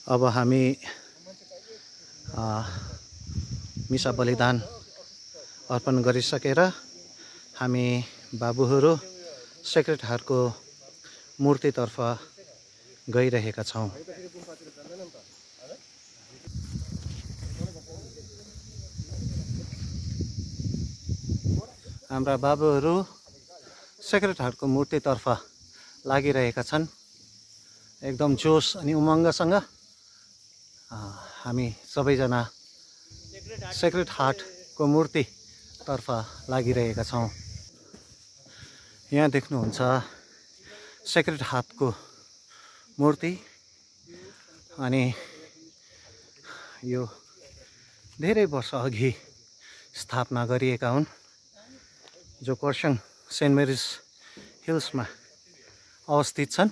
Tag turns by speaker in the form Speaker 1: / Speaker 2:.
Speaker 1: अब हामी मिसा बलिदान अर्पण गरिसकेर हामी बाबुहरू सेक्रेड हार्टको मूर्तितर्फ गइरहेका छौँ। हाम्रा बाबुहरू सेक्रेड हार्टको मूर्तितर्फ लागिरहेका छन्। एकदम जोस अनि उमङ्गसँग हामी सबैजना सेक्रेड हार्टको मूर्तितर्फ लागिरहेका छौँ। यहाँ देख्नुहुन्छ सेक्रेड हार्टको मूर्ति अनि यो धेरै वर्ष अघि स्थापना गरिएका हुन्, जो खरसाङ सेन्ट मेरिज हिल्समा अवस्थित छन्।